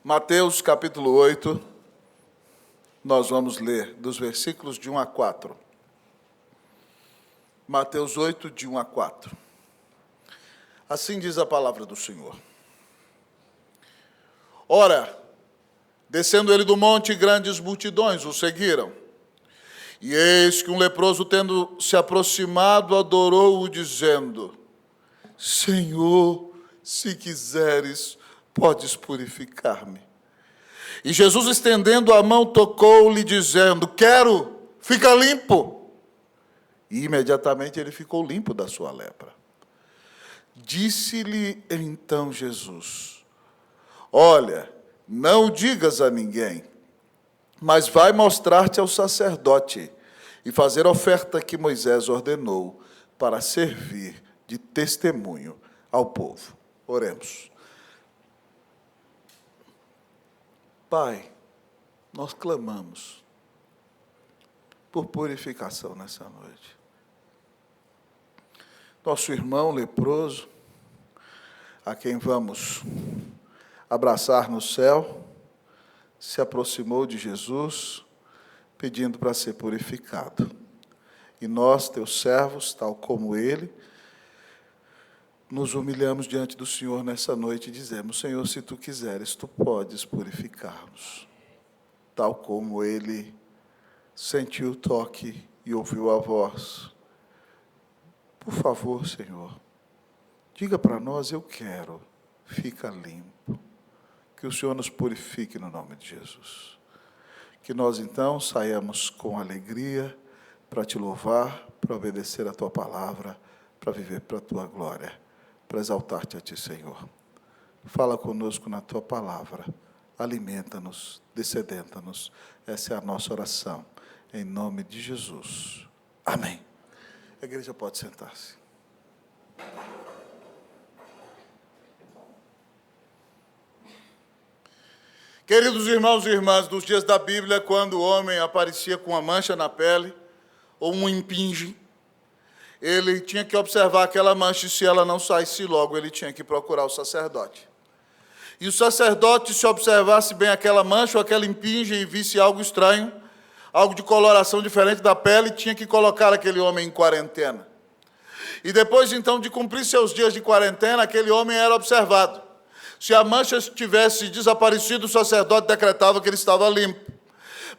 Mateus capítulo 8, nós vamos ler dos versículos de 1 a 4. Mateus 8, de 1 a 4. Assim diz a palavra do Senhor. Ora, descendo ele do monte, grandes multidões o seguiram. E eis que um leproso, tendo se aproximado, adorou-o, dizendo: Senhor, se quiseres, podes purificar-me. E Jesus, estendendo a mão, tocou-lhe, dizendo: Quero, fica limpo. E imediatamente ele ficou limpo da sua lepra. Disse-lhe então Jesus: Olha, não digas a ninguém, mas vai mostrar-te ao sacerdote e fazer a oferta que Moisés ordenou para servir de testemunho ao povo. Oremos. Pai, nós clamamos por purificação nessa noite. Nosso irmão leproso, a quem vamos abraçar no céu, se aproximou de Jesus, pedindo para ser purificado. E nós, teus servos, tal como ele, nos humilhamos diante do Senhor nessa noite e dizemos: Senhor, se tu quiseres, tu podes purificar-nos. Tal como ele sentiu o toque e ouviu a voz. Por favor, Senhor, diga para nós: eu quero, fica limpo. Que o Senhor nos purifique no nome de Jesus. Que nós, então, saiamos com alegria para te louvar, para obedecer a tua palavra, para viver para a tua glória, para exaltar-te a ti, Senhor. Fala conosco na tua palavra, alimenta-nos, descedenta-nos. Essa é a nossa oração, em nome de Jesus. Amém. A igreja pode sentar-se. Queridos irmãos e irmãs, nos dias da Bíblia, quando o homem aparecia com uma mancha na pele, ou um impinge, ele tinha que observar aquela mancha, e se ela não saísse logo, ele tinha que procurar o sacerdote. E o sacerdote, se observasse bem aquela mancha ou aquela impinge e visse algo estranho, algo de coloração diferente da pele, tinha que colocar aquele homem em quarentena. E depois, então, de cumprir seus dias de quarentena, aquele homem era observado. Se a mancha tivesse desaparecido, o sacerdote decretava que ele estava limpo.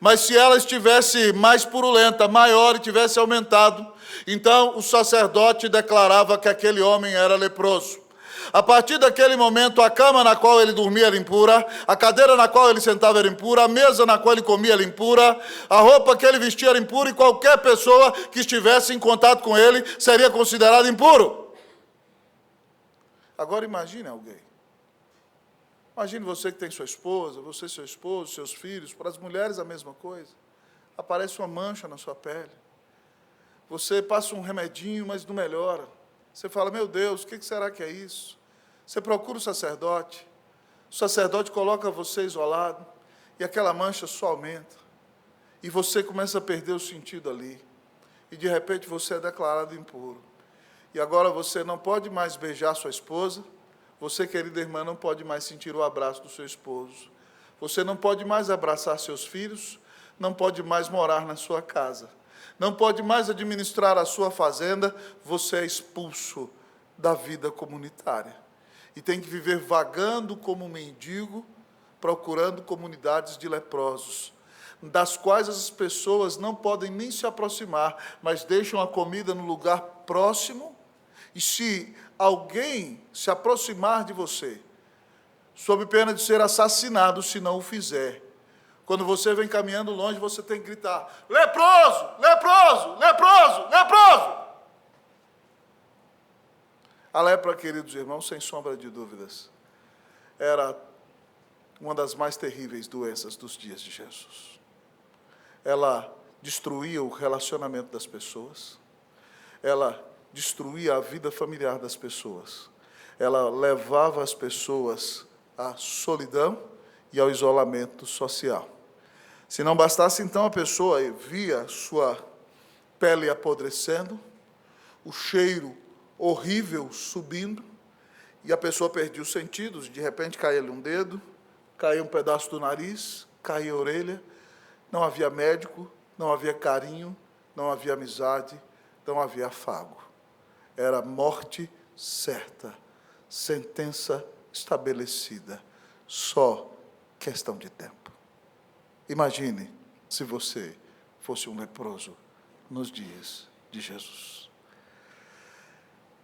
Mas se ela estivesse mais purulenta, maior e tivesse aumentado, então o sacerdote declarava que aquele homem era leproso. A partir daquele momento, a cama na qual ele dormia era impura, a cadeira na qual ele sentava era impura, a mesa na qual ele comia era impura, a roupa que ele vestia era impura, e qualquer pessoa que estivesse em contato com ele seria considerada impuro. Agora imagine alguém. Imagine você que tem sua esposa, você seu esposo, seus filhos. Para as mulheres a mesma coisa. Aparece uma mancha na sua pele. Você passa um remedinho, mas não melhora. Você fala: meu Deus, o que será que é isso? Você procura o sacerdote coloca você isolado, e aquela mancha só aumenta. E você começa a perder o sentido ali. E de repente você é declarado impuro. E agora você não pode mais beijar sua esposa. Você, querida irmã, não pode mais sentir o abraço do seu esposo. Você não pode mais abraçar seus filhos, não pode mais morar na sua casa, não pode mais administrar a sua fazenda. Você é expulso da vida comunitária e tem que viver vagando como um mendigo, procurando comunidades de leprosos, das quais as pessoas não podem nem se aproximar, mas deixam a comida no lugar próximo. E se alguém se aproximar de você, sob pena de ser assassinado se não o fizer, quando você vem caminhando longe, você tem que gritar: leproso, leproso, leproso, leproso! A lepra, queridos irmãos, sem sombra de dúvidas, era uma das mais terríveis doenças dos dias de Jesus. Ela destruía o relacionamento das pessoas, ela destruía a vida familiar das pessoas, ela levava as pessoas à solidão e ao isolamento social. Se não bastasse, então, a pessoa via sua pele apodrecendo, o cheiro horrível subindo, e a pessoa perdia os sentidos. De repente caía-lhe um dedo, caía um pedaço do nariz, caía a orelha, não havia médico, não havia carinho, não havia amizade, não havia afago. Era morte certa, sentença estabelecida, só questão de tempo. Imagine se você fosse um leproso nos dias de Jesus.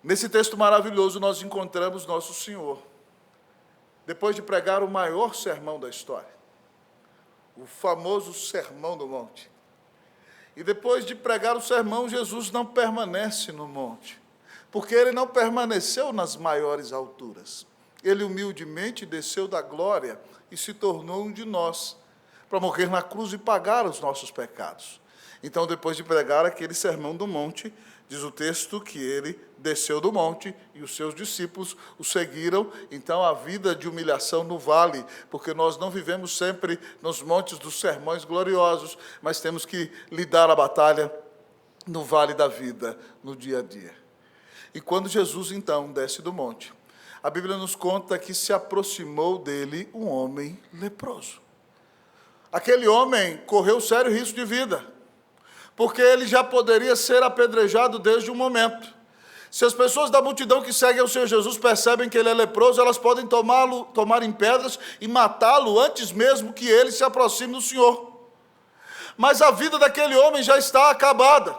Nesse texto maravilhoso nós encontramos nosso Senhor, depois de pregar o maior sermão da história, o famoso Sermão do Monte. E depois de pregar o sermão, Jesus não permanece no monte, porque ele não permaneceu nas maiores alturas. Ele humildemente desceu da glória e se tornou um de nós, para morrer na cruz e pagar os nossos pecados. Então, depois de pregar aquele sermão do monte, diz o texto que ele desceu do monte e os seus discípulos o seguiram. Então, a vida de humilhação no vale, porque nós não vivemos sempre nos montes dos sermões gloriosos, mas temos que lidar a batalha no vale da vida, no dia a dia. E quando Jesus, então, desce do monte, a Bíblia nos conta que se aproximou dele um homem leproso. Aquele homem correu sério risco de vida, porque ele já poderia ser apedrejado desde o momento. Se as pessoas da multidão que seguem ao Senhor Jesus percebem que ele é leproso, elas podem tomar em pedras e matá-lo antes mesmo que ele se aproxime do Senhor. Mas a vida daquele homem já está acabada.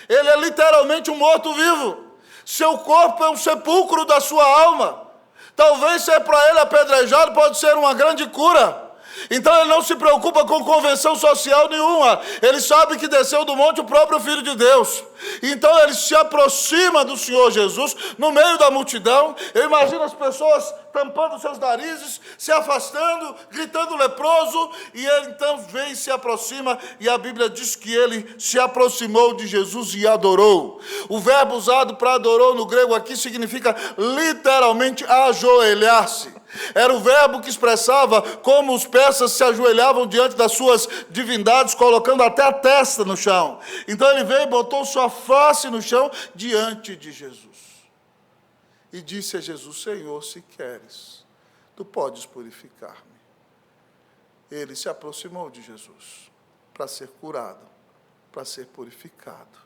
Ele é literalmente um morto-vivo. Seu corpo é um sepulcro da sua alma. Talvez ser para ele apedrejado pode ser uma grande cura. Então ele não se preocupa com convenção social nenhuma. Ele sabe que desceu do monte o próprio Filho de Deus. Então ele se aproxima do Senhor Jesus no meio da multidão. Eu imagino as pessoas tampando seus narizes, se afastando, gritando leproso, e ele então vem e se aproxima, e a Bíblia diz que ele se aproximou de Jesus e adorou. O verbo usado para adorou no grego aqui significa literalmente ajoelhar-se. Era o verbo que expressava como os persas se ajoelhavam diante das suas divindades, colocando até a testa no chão. Então ele veio e botou sua face no chão diante de Jesus. E disse a Jesus: Senhor, se queres, tu podes purificar-me. Ele se aproximou de Jesus para ser curado, para ser purificado,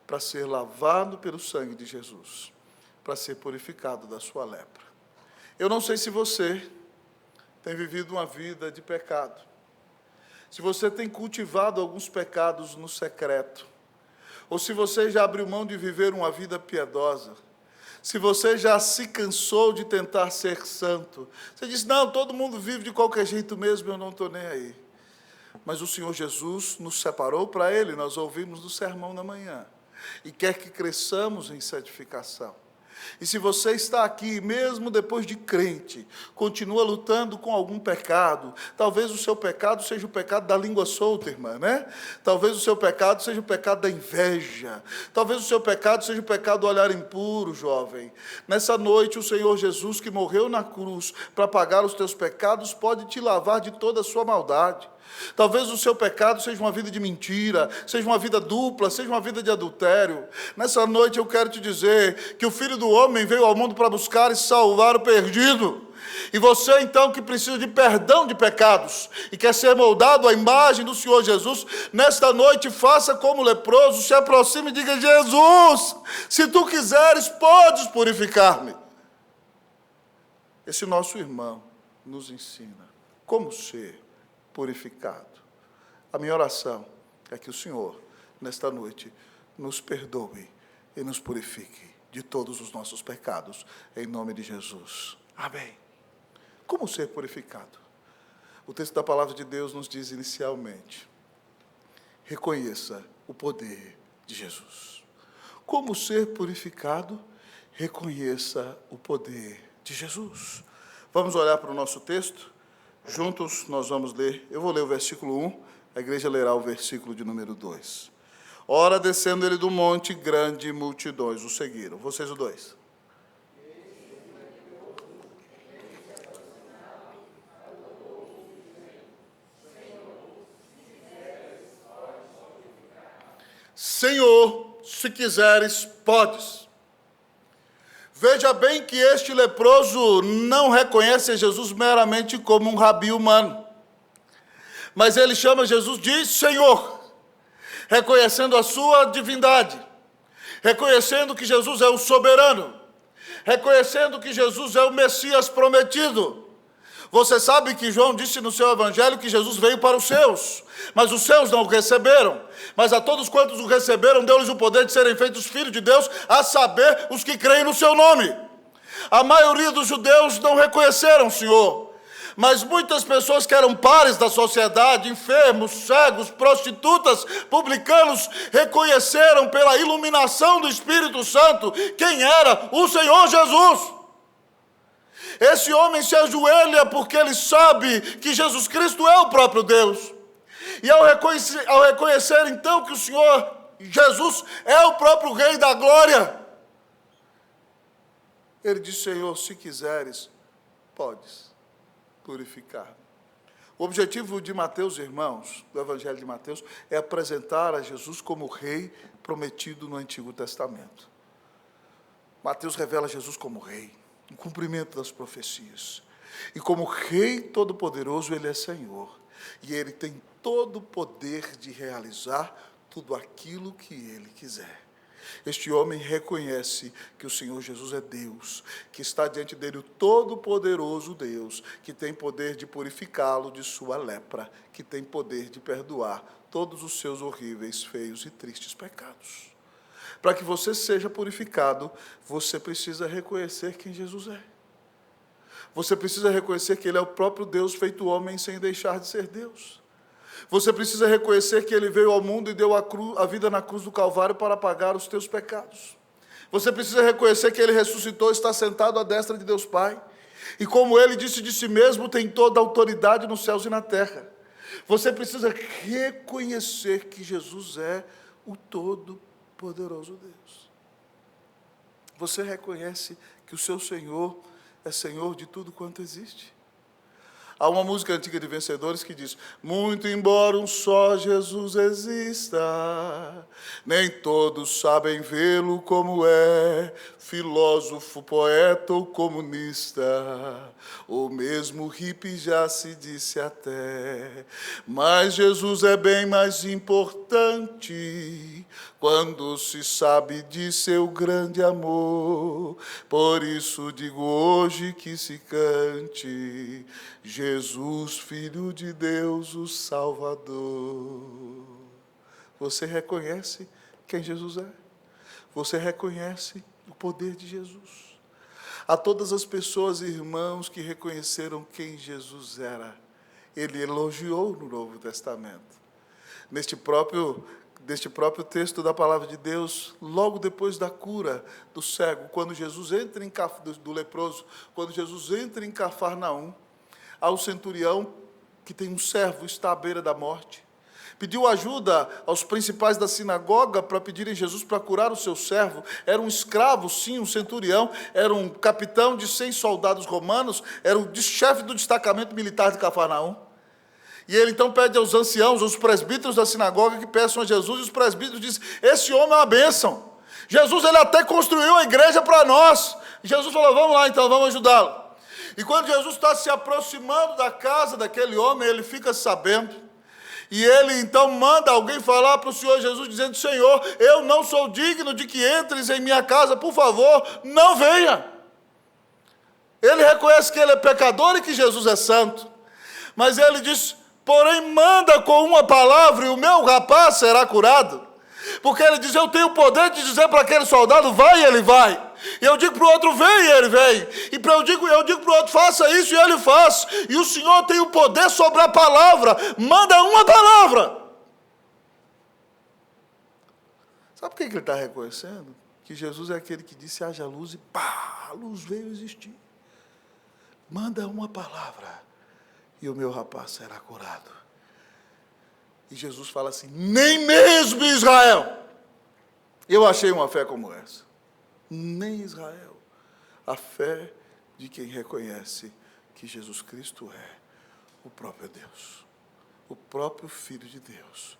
para ser lavado pelo sangue de Jesus, para ser purificado da sua lepra. Eu não sei se você tem vivido uma vida de pecado, se você tem cultivado alguns pecados no secreto, ou se você já abriu mão de viver uma vida piedosa, se você já se cansou de tentar ser santo. Você diz: não, todo mundo vive de qualquer jeito mesmo, eu não estou nem aí. Mas o Senhor Jesus nos separou para Ele, nós ouvimos no sermão da manhã, e quer que cresçamos em santificação. E se você está aqui, mesmo depois de crente, continua lutando com algum pecado, talvez o seu pecado seja o pecado da língua solta, irmã, né? Talvez o seu pecado seja o pecado da inveja, talvez o seu pecado seja o pecado do olhar impuro, jovem. Nessa noite, o Senhor Jesus, que morreu na cruz para pagar os teus pecados, pode te lavar de toda a sua maldade. Talvez o seu pecado seja uma vida de mentira, seja uma vida dupla, seja uma vida de adultério. Nessa noite eu quero te dizer que o Filho do Homem veio ao mundo para buscar e salvar o perdido. E você então que precisa de perdão de pecados e quer ser moldado à imagem do Senhor Jesus, nesta noite faça como leproso, se aproxime e diga: Jesus, se tu quiseres, podes purificar-me. Esse nosso irmão nos ensina como ser purificado. A minha oração é que o Senhor, nesta noite, nos perdoe e nos purifique de todos os nossos pecados, em nome de Jesus. Amém. Como ser purificado? O texto da palavra de Deus nos diz inicialmente: reconheça o poder de Jesus. Como ser purificado? Reconheça o poder de Jesus. Vamos olhar para o nosso texto? Juntos nós vamos ler. Eu vou ler o versículo 1, a igreja lerá o versículo de número 2. Ora, descendo ele do monte, grande multidões o seguiram. Vocês o 2. Senhor, se quiseres, podes. Veja bem que este leproso não reconhece Jesus meramente como um rabi humano, mas ele chama Jesus de Senhor, reconhecendo a sua divindade, reconhecendo que Jesus é o soberano, reconhecendo que Jesus é o Messias prometido. Você sabe que João disse no seu evangelho que Jesus veio para os seus, mas os seus não o receberam. Mas a todos quantos o receberam, deu-lhes o poder de serem feitos filhos de Deus, a saber, os que creem no seu nome. A maioria dos judeus não reconheceram o Senhor, mas muitas pessoas que eram pares da sociedade, enfermos, cegos, prostitutas, publicanos, reconheceram pela iluminação do Espírito Santo quem era o Senhor Jesus. Esse homem se ajoelha porque ele sabe que Jesus Cristo é o próprio Deus. E ao reconhecer então que o Senhor Jesus é o próprio Rei da Glória, ele diz: Senhor, se quiseres, podes purificar. O objetivo de Mateus, irmãos, do Evangelho de Mateus, é apresentar a Jesus como Rei prometido no Antigo Testamento. Mateus revela Jesus como Rei, em cumprimento das profecias. E como Rei Todo-Poderoso, Ele é Senhor. E Ele tem todo o poder de realizar tudo aquilo que Ele quiser. Este homem reconhece que o Senhor Jesus é Deus, que está diante dele o Todo-Poderoso Deus, que tem poder de purificá-lo de sua lepra, que tem poder de perdoar todos os seus horríveis, feios e tristes pecados. Para que você seja purificado, você precisa reconhecer quem Jesus é. Você precisa reconhecer que Ele é o próprio Deus feito homem sem deixar de ser Deus. Você precisa reconhecer que Ele veio ao mundo e deu a vida na cruz do Calvário para pagar os teus pecados. Você precisa reconhecer que Ele ressuscitou e está sentado à destra de Deus Pai. E como Ele disse de si mesmo, tem toda a autoridade nos céus e na terra. Você precisa reconhecer que Jesus é o Todo-Poderoso Deus. Você reconhece que o seu Senhor é Senhor de tudo quanto existe? Há uma música antiga de vencedores que diz: muito embora um só Jesus exista, nem todos sabem vê-lo como é, filósofo, poeta ou comunista, ou mesmo hippie já se disse até. Mas Jesus é bem mais importante quando se sabe de seu grande amor. Por isso digo hoje que se cante Jesus, Filho de Deus, o Salvador. Você reconhece quem Jesus é? Você reconhece o poder de Jesus? A todas as pessoas, irmãos, que reconheceram quem Jesus era, Ele elogiou no Novo Testamento. Neste próprio texto da palavra de Deus, logo depois da cura do cego, quando Jesus entra do leproso, quando Jesus entra em Cafarnaum, há um centurião que tem um servo, está à beira da morte. Pediu ajuda aos principais da sinagoga para pedirem Jesus para curar o seu servo. Era um escravo, sim, um centurião, era um capitão de 100 soldados romanos, era o chefe do destacamento militar de Cafarnaum. E ele então pede aos anciãos, aos presbíteros da sinagoga, que peçam a Jesus, e os presbíteros dizem: esse homem é uma bênção. Jesus, ele até construiu a igreja para nós. E Jesus falou: vamos lá então, vamos ajudá-lo. E quando Jesus está se aproximando da casa daquele homem, ele fica sabendo. E ele então manda alguém falar para o Senhor Jesus, dizendo: Senhor, eu não sou digno de que entres em minha casa, por favor, não venha. Ele reconhece que ele é pecador e que Jesus é santo. Mas ele diz: porém, manda com uma palavra e o meu rapaz será curado. Porque ele diz: eu tenho o poder de dizer para aquele soldado: vai, e ele vai. E eu digo para o outro: vem, e ele vem. E eu digo para o outro: faça isso, e ele faz. E o Senhor tem o poder sobre a palavra. Manda uma palavra. Sabe por que ele está reconhecendo? Que Jesus é aquele que disse: haja luz, e pá, a luz veio existir. Manda uma palavra e o meu rapaz será curado. E Jesus fala assim: nem mesmo Israel eu achei uma fé como essa. Nem Israel. A fé de quem reconhece que Jesus Cristo é o próprio Deus, o próprio Filho de Deus,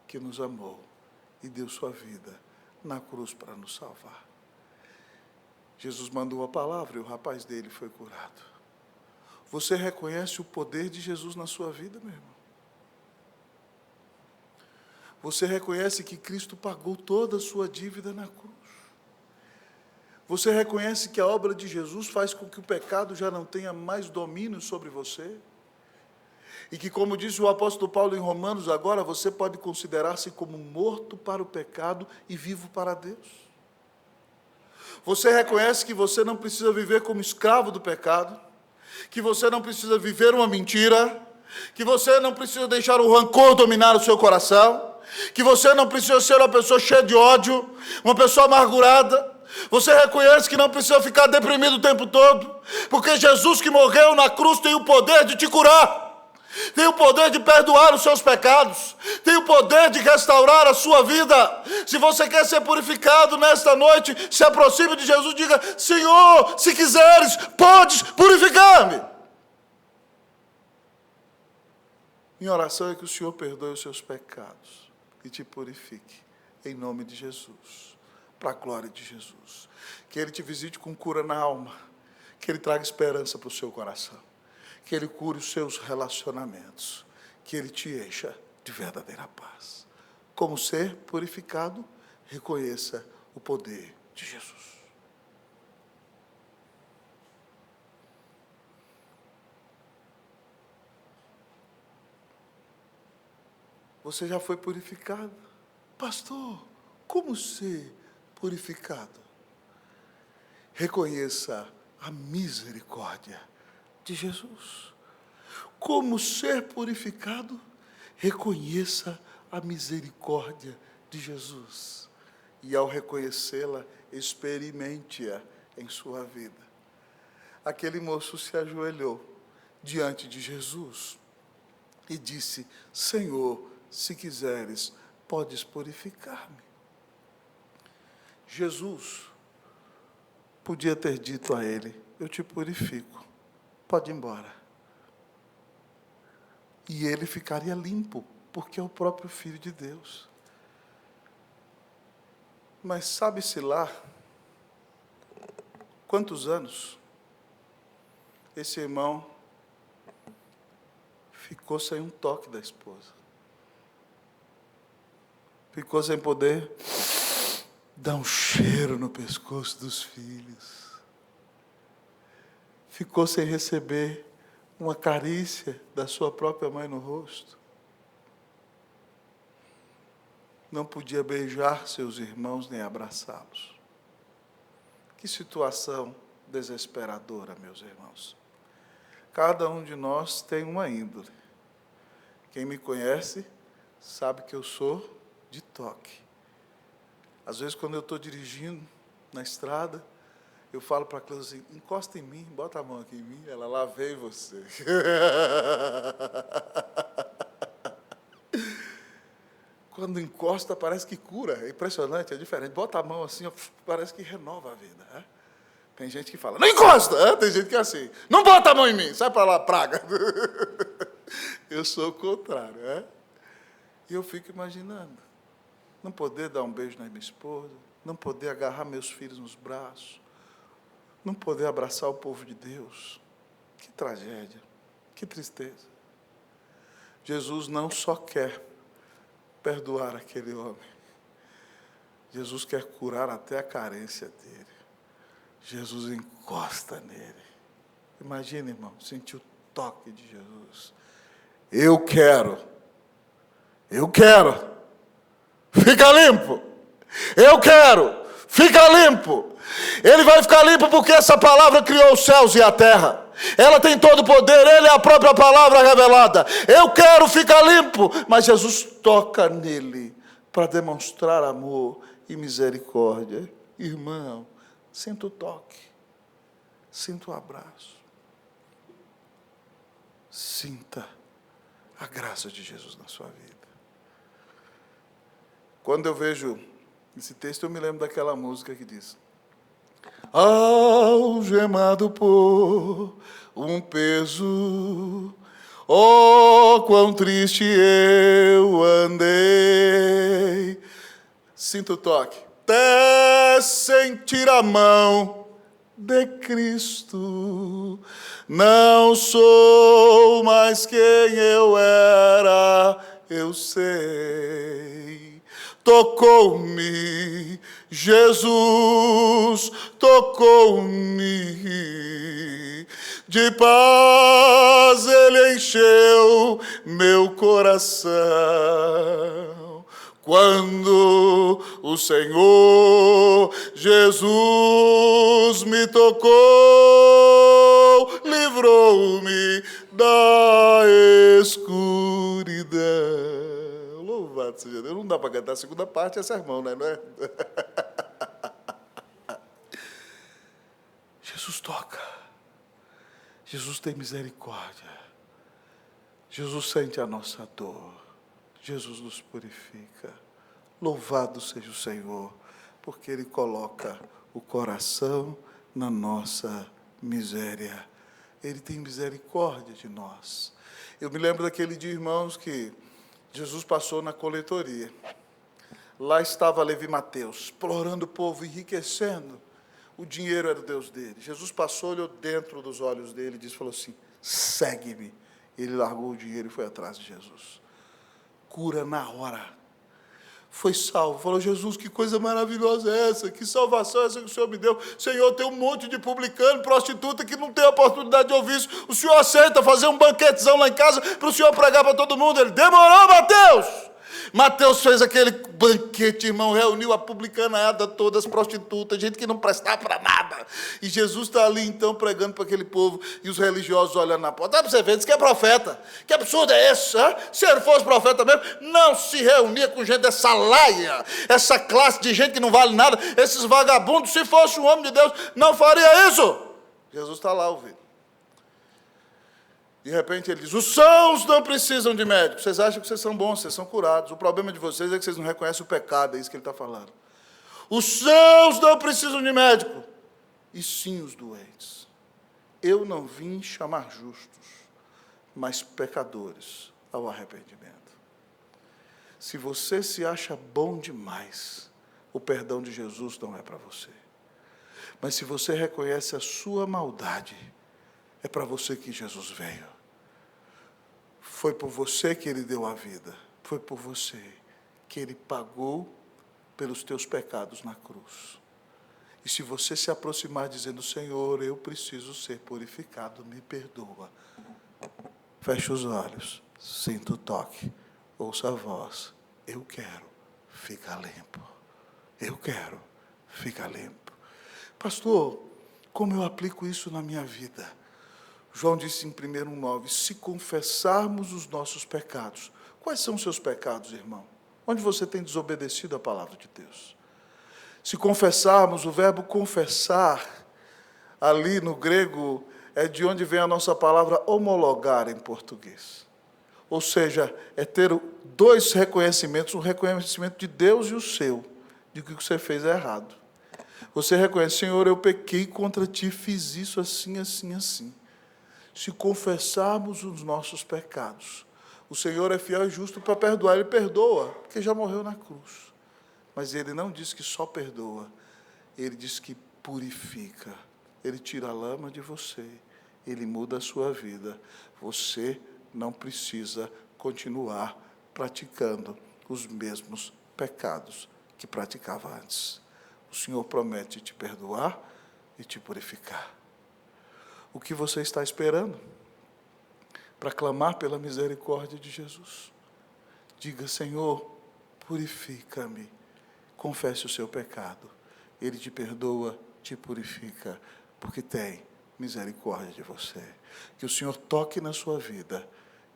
que nos amou e deu sua vida na cruz para nos salvar. Jesus mandou a palavra e o rapaz dele foi curado. Você reconhece o poder de Jesus na sua vida, meu irmão? Você reconhece que Cristo pagou toda a sua dívida na cruz? Você reconhece que a obra de Jesus faz com que o pecado já não tenha mais domínio sobre você? E que, como disse o apóstolo Paulo em Romanos, agora você pode considerar-se como morto para o pecado e vivo para Deus? Você reconhece que você não precisa viver como escravo do pecado, que você não precisa viver uma mentira, que você não precisa deixar o rancor dominar o seu coração, que você não precisa ser uma pessoa cheia de ódio, uma pessoa amargurada. Você reconhece que não precisa ficar deprimido o tempo todo, porque Jesus que morreu na cruz tem o poder de te curar, tem o poder de perdoar os seus pecados, tem o poder de restaurar a sua vida. Se você quer ser purificado nesta noite, se aproxime de Jesus e diga: Senhor, se quiseres, podes purificar-me. Minha oração é que o Senhor perdoe os seus pecados e te purifique, em nome de Jesus, para a glória de Jesus. Que Ele te visite com cura na alma, que Ele traga esperança para o seu coração, que Ele cure os seus relacionamentos, que Ele te encha de verdadeira paz. Como ser purificado, reconheça o poder de Jesus. Você já foi purificado? Pastor, como ser purificado? Reconheça a misericórdia de Jesus. Como ser purificado? Reconheça a misericórdia de Jesus. E ao reconhecê-la, experimente-a em sua vida. Aquele moço se ajoelhou diante de Jesus e disse: Senhor, se quiseres, podes purificar-me. Jesus podia ter dito a ele: eu te purifico, pode ir embora. E ele ficaria limpo, porque é o próprio Filho de Deus. Mas sabe-se lá quantos anos esse irmão ficou sem um toque da esposa. Ficou sem poder dar um cheiro no pescoço dos filhos. Ficou sem receber uma carícia da sua própria mãe no rosto. Não podia beijar seus irmãos nem abraçá-los. Que situação desesperadora, meus irmãos. Cada um de nós tem uma índole. Quem me conhece sabe que eu sou de toque. Às vezes, quando eu estou dirigindo na estrada, eu falo para a Cleusa assim: encosta em mim, bota a mão aqui em mim. Ela: lá vem você. Quando encosta, parece que cura. É impressionante, é diferente. Bota a mão assim, parece que renova a vida. É? Tem gente que fala: não encosta. É? Tem gente que é assim: não bota a mão em mim, sai para lá, praga. Eu sou o contrário. É? E eu fico imaginando. Não poder dar um beijo na minha esposa, não poder agarrar meus filhos nos braços, não poder abraçar o povo de Deus. Que tragédia, que tristeza. Jesus não só quer perdoar aquele homem, Jesus quer curar até a carência dele. Jesus encosta nele. Imagina, irmão, sentir o toque de Jesus. Eu quero. Fica limpo. Eu quero. Fica limpo. Ele vai ficar limpo porque essa palavra criou os céus e a terra. Ela tem todo o poder, ele é a própria palavra revelada. Eu quero ficar limpo. Mas Jesus toca nele para demonstrar amor e misericórdia. Irmão, sinta o toque. Sinta o abraço. Sinta a graça de Jesus na sua vida. Quando eu vejo esse texto, eu me lembro daquela música que diz: algemado por um peso, oh, quão triste eu andei. Sinto o toque. Até sentir a mão de Cristo. Não sou mais quem eu era, eu sei. Tocou-me, Jesus tocou-me. De paz Ele encheu meu coração. Quando o Senhor Jesus me tocou, livrou-me da escuridão. Louvado seja Deus. Não dá para cantar a segunda parte, é sermão, né? Não é? Jesus toca. Jesus tem misericórdia. Jesus sente a nossa dor. Jesus nos purifica. Louvado seja o Senhor, porque Ele coloca o coração na nossa miséria. Ele tem misericórdia de nós. Eu me lembro daquele dia, irmãos, que Jesus passou na coletoria. Lá estava Levi Mateus, explorando o povo, enriquecendo. O dinheiro era o Deus dele. Jesus passou, olhou dentro dos olhos dele e falou assim, segue-me. Ele largou o dinheiro e foi atrás de Jesus. Cura na hora. Foi salvo. Falou, Jesus, que coisa maravilhosa é essa? Que salvação é essa que o Senhor me deu? Senhor, tem um monte de publicano, prostituta que não tem oportunidade de ouvir isso. O Senhor aceita fazer um banquetezão lá em casa para o Senhor pregar para todo mundo? Ele, demorou, Mateus! Mateus fez aquele banquete, irmão, reuniu a publicanada toda, as prostitutas, gente que não prestava para nada. E Jesus está ali, então, pregando para aquele povo, e os religiosos olhando na porta. Dá para você ver, diz que é profeta. Que absurdo é esse? Hein? Se ele fosse profeta mesmo, não se reunia com gente dessa laia, essa classe de gente que não vale nada, esses vagabundos. Se fosse um homem de Deus, não faria isso. Jesus está lá ouvindo. De repente ele diz, os sãos não precisam de médicos. Vocês acham que vocês são bons, vocês são curados. O problema de vocês é que vocês não reconhecem o pecado, é isso que ele está falando. Os sãos não precisam de médico, e sim os doentes. Eu não vim chamar justos, mas pecadores ao arrependimento. Se você se acha bom demais, o perdão de Jesus não é para você. Mas se você reconhece a sua maldade, é para você que Jesus veio. Foi por você que Ele deu a vida. Foi por você que Ele pagou pelos teus pecados na cruz. E se você se aproximar dizendo, Senhor, eu preciso ser purificado, me perdoa. Feche os olhos, sinta o toque, ouça a voz. Eu quero ficar limpo. Eu quero ficar limpo. Pastor, como eu aplico isso na minha vida? João disse em 1:9, se confessarmos os nossos pecados. Quais são os seus pecados, irmão? Onde você tem desobedecido a palavra de Deus? Se confessarmos, o verbo confessar, ali no grego, é de onde vem a nossa palavra homologar em português. Ou seja, é ter dois reconhecimentos, um reconhecimento de Deus e o seu, de que o que você fez é errado. Você reconhece, Senhor, eu pequei contra ti, fiz isso assim, assim, assim. Se confessarmos os nossos pecados, o Senhor é fiel e justo para perdoar. Ele perdoa, porque já morreu na cruz. Mas Ele não diz que só perdoa, Ele diz que purifica. Ele tira a lama de você, Ele muda a sua vida. Você não precisa continuar praticando os mesmos pecados que praticava antes. O Senhor promete te perdoar e te purificar. O que você está esperando para clamar pela misericórdia de Jesus? Diga, Senhor, purifica-me. Confesse o seu pecado. Ele te perdoa, te purifica, porque tem misericórdia de você. Que o Senhor toque na sua vida,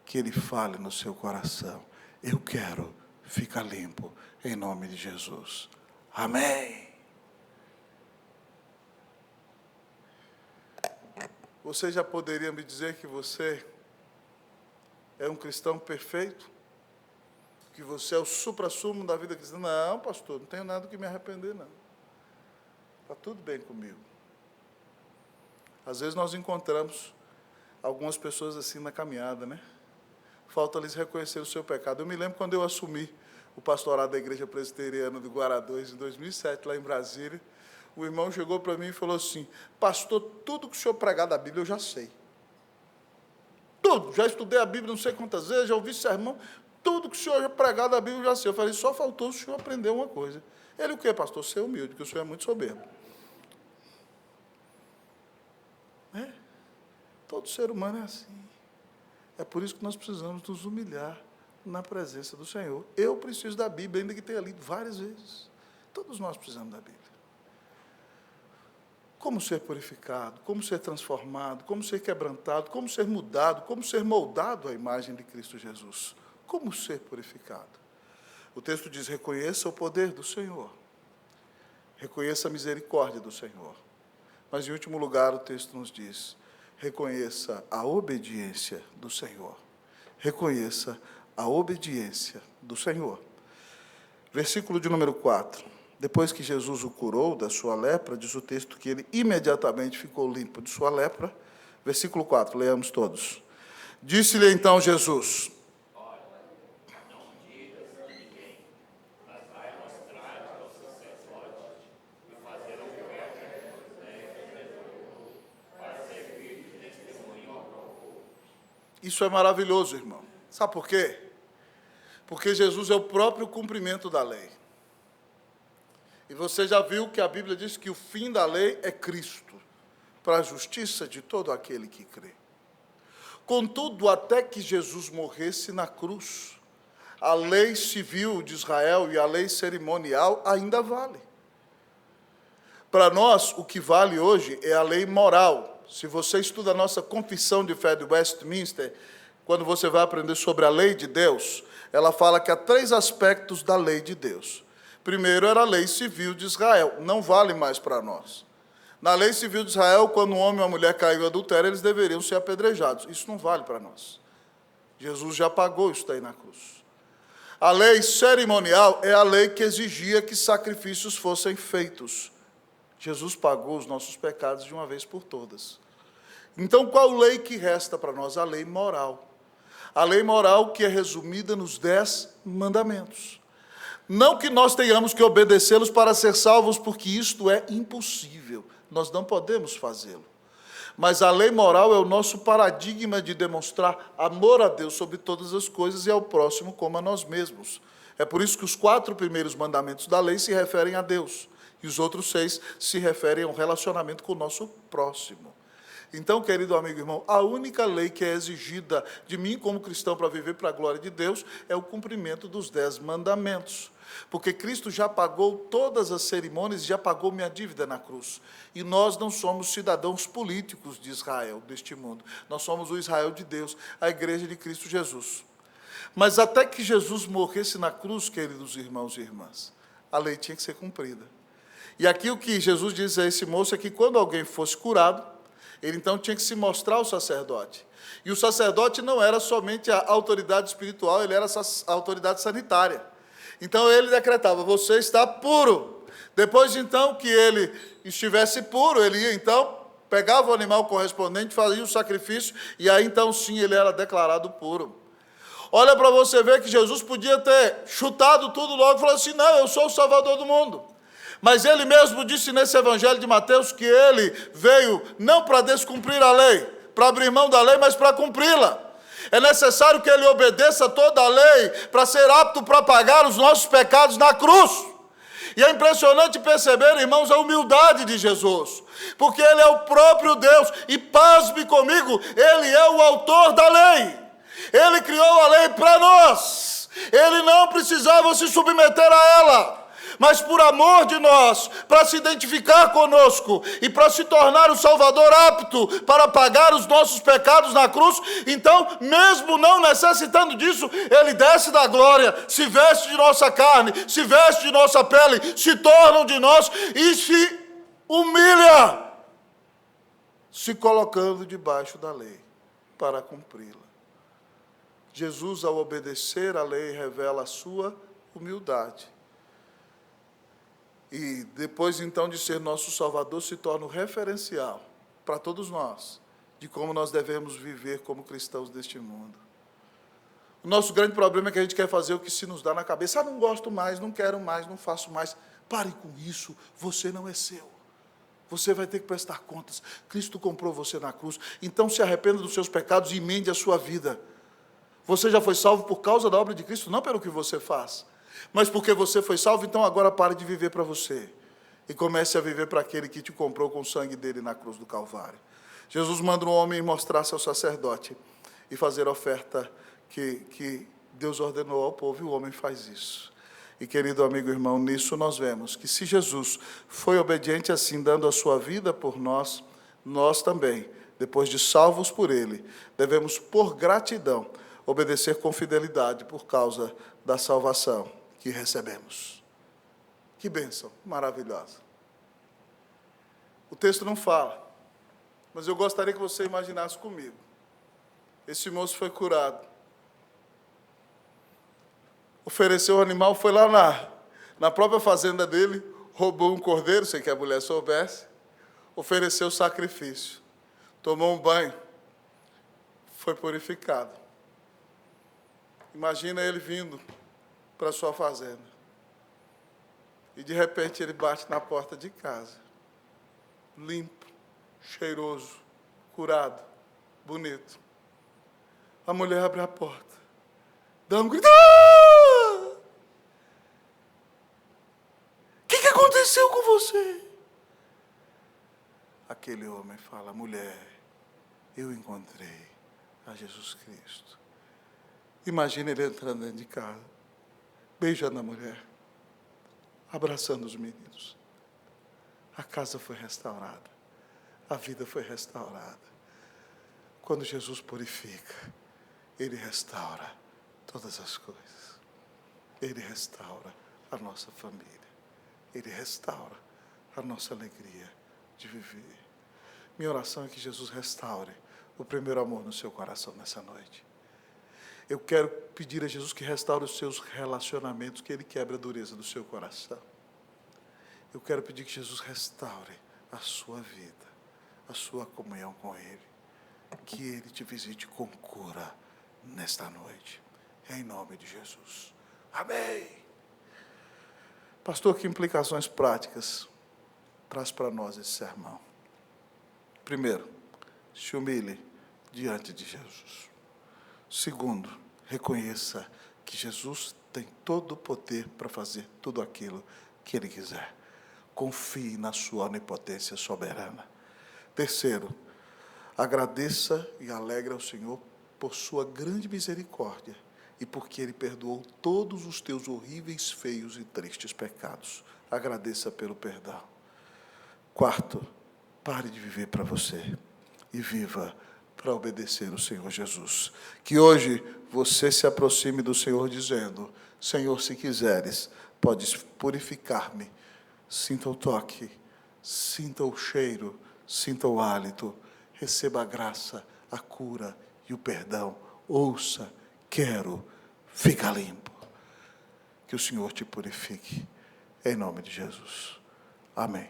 que Ele fale no seu coração. Eu quero ficar limpo, em nome de Jesus. Amém. Você já poderia me dizer que você é um cristão perfeito? Que você é o suprassumo da vida cristã? Não, pastor, não tenho nada que me arrepender, não. Está tudo bem comigo. Às vezes nós encontramos algumas pessoas assim na caminhada, né? Falta-lhes reconhecer o seu pecado. Eu me lembro quando eu assumi o pastorado da Igreja Presbiteriana do Guará 2, em 2007, lá em Brasília. O irmão chegou para mim e falou assim: pastor, tudo que o senhor pregar da Bíblia eu já sei. Tudo, já estudei a Bíblia não sei quantas vezes, já ouvi sermão, tudo que o senhor já pregar da Bíblia eu já sei. Eu falei: só faltou o senhor aprender uma coisa. Ele: o quê, pastor? Ser humilde, porque o senhor é muito soberbo. Todo ser humano é assim. É por isso que nós precisamos nos humilhar na presença do Senhor. Eu preciso da Bíblia, ainda que tenha lido várias vezes. Todos nós precisamos da Bíblia. Como ser purificado, como ser transformado, como ser quebrantado, como ser mudado, como ser moldado à imagem de Cristo Jesus. Como ser purificado? O texto diz: reconheça o poder do Senhor. Reconheça a misericórdia do Senhor. Mas, em último lugar, o texto nos diz: reconheça a obediência do Senhor. Reconheça a obediência do Senhor. Versículo de número 4. Depois que Jesus o curou da sua lepra, diz o texto que ele imediatamente ficou limpo de sua lepra. Versículo 4, leamos todos. Disse-lhe então Jesus: Isso é maravilhoso, irmão. Sabe por quê? Porque Jesus é o próprio cumprimento da lei. E você já viu que a Bíblia diz que o fim da lei é Cristo, para a justiça de todo aquele que crê. Contudo, até que Jesus morresse na cruz, a lei civil de Israel e a lei cerimonial ainda vale. Para nós, o que vale hoje é a lei moral. Se você estuda a nossa confissão de fé de Westminster, quando você vai aprender sobre a lei de Deus, ela fala que há 3 aspectos da lei de Deus. Primeiro era a lei civil de Israel, não vale mais para nós. Na lei civil de Israel, quando um homem e uma mulher caíram em adultério, eles deveriam ser apedrejados. Isso não vale para nós. Jesus já pagou isso daí na cruz. A lei cerimonial é a lei que exigia que sacrifícios fossem feitos. Jesus pagou os nossos pecados de uma vez por todas. Então, qual lei que resta para nós? A lei moral. A lei moral que é resumida nos 10 mandamentos. Não que nós tenhamos que obedecê-los para ser salvos, porque isto é impossível. Nós não podemos fazê-lo. Mas a lei moral é o nosso paradigma de demonstrar amor a Deus sobre todas as coisas e ao próximo como a nós mesmos. É por isso que os 4 primeiros mandamentos da lei se referem a Deus. E os outros 6 se referem ao relacionamento com o nosso próximo. Então, querido amigo e irmão, a única lei que é exigida de mim como cristão para viver para a glória de Deus é o cumprimento dos 10 mandamentos. Porque Cristo já pagou todas as cerimônias e já pagou minha dívida na cruz. E nós não somos cidadãos políticos de Israel, deste mundo. Nós somos o Israel de Deus, a igreja de Cristo Jesus. Mas até que Jesus morresse na cruz, queridos irmãos e irmãs, a lei tinha que ser cumprida. E aqui o que Jesus diz a esse moço é que quando alguém fosse curado, ele então tinha que se mostrar ao sacerdote. E o sacerdote não era somente a autoridade espiritual, ele era a autoridade sanitária. Então ele decretava: você está puro. Depois então que ele estivesse puro, ele ia então, pegava o animal correspondente, fazia o sacrifício, e aí então sim ele era declarado puro. Olha para você ver que Jesus podia ter chutado tudo logo e falado assim: não, eu sou o Salvador do mundo. Mas ele mesmo disse nesse evangelho de Mateus que ele veio não para descumprir a lei, para abrir mão da lei, mas para cumpri-la. É necessário que ele obedeça toda a lei para ser apto para pagar os nossos pecados na cruz. E é impressionante perceber, irmãos, a humildade de Jesus, porque ele é o próprio Deus, e pasme comigo, ele é o autor da lei. Ele criou a lei para nós. Ele não precisava se submeter a ela. Mas por amor de nós, para se identificar conosco e para se tornar o Salvador apto para pagar os nossos pecados na cruz, então, mesmo não necessitando disso, ele desce da glória, se veste de nossa carne, se veste de nossa pele, se torna um de nós e se humilha, se colocando debaixo da lei para cumpri-la. Jesus, ao obedecer à lei, revela a sua humildade. E depois, então, de ser nosso Salvador, se torna o referencial para todos nós, de como nós devemos viver como cristãos deste mundo. O nosso grande problema é que a gente quer fazer o que se nos dá na cabeça. Não gosto mais, não quero mais, não faço mais. Pare com isso, você não é seu. Você vai ter que prestar contas. Cristo comprou você na cruz. Então se arrependa dos seus pecados e emende a sua vida. Você já foi salvo por causa da obra de Cristo, não pelo que você faz. Mas porque você foi salvo, então agora pare de viver para você. E comece a viver para aquele que te comprou com o sangue dele na cruz do Calvário. Jesus manda um homem mostrar-se ao sacerdote e fazer a oferta que Deus ordenou ao povo, e o homem faz isso. E, querido amigo e irmão, nisso nós vemos que se Jesus foi obediente assim, dando a sua vida por nós, nós também, depois de salvos por ele, devemos, por gratidão, obedecer com fidelidade por causa da salvação que recebemos. Que bênção maravilhosa. O texto não fala, mas eu gostaria que você imaginasse comigo. Esse moço foi curado. Ofereceu o animal, foi lá na própria fazenda dele, roubou um cordeiro, sem que a mulher soubesse, ofereceu o sacrifício, tomou um banho, foi purificado. Imagina ele vindo para a sua fazenda. E de repente ele bate na porta de casa, limpo, cheiroso, curado, bonito. A mulher abre a porta, dá um grito. O que aconteceu com você? Aquele homem fala: mulher, eu encontrei a Jesus Cristo. Imagina ele entrando dentro de casa, beijando a mulher, abraçando os meninos. A casa foi restaurada, a vida foi restaurada. Quando Jesus purifica, ele restaura todas as coisas. Ele restaura a nossa família. Ele restaura a nossa alegria de viver. Minha oração é que Jesus restaure o primeiro amor no seu coração nessa noite. Eu quero pedir a Jesus que restaure os seus relacionamentos, que Ele quebre a dureza do seu coração. Eu quero pedir que Jesus restaure a sua vida, a sua comunhão com Ele. Que Ele te visite com cura nesta noite. Em nome de Jesus. Amém. Pastor, que implicações práticas traz para nós esse sermão? Primeiro, se humilhe diante de Jesus. Segundo, reconheça que Jesus tem todo o poder para fazer tudo aquilo que Ele quiser. Confie na sua onipotência soberana. Terceiro, agradeça e alegre ao Senhor por sua grande misericórdia e porque Ele perdoou todos os teus horríveis, feios e tristes pecados. Agradeça pelo perdão. Quarto, pare de viver para você e viva para obedecer o Senhor Jesus. Que hoje você se aproxime do Senhor dizendo: Senhor, se quiseres, podes purificar-me. Sinta o toque, sinta o cheiro, sinta o hálito, receba a graça, a cura e o perdão. Ouça, quero, fica limpo. Que o Senhor te purifique, em nome de Jesus. Amém.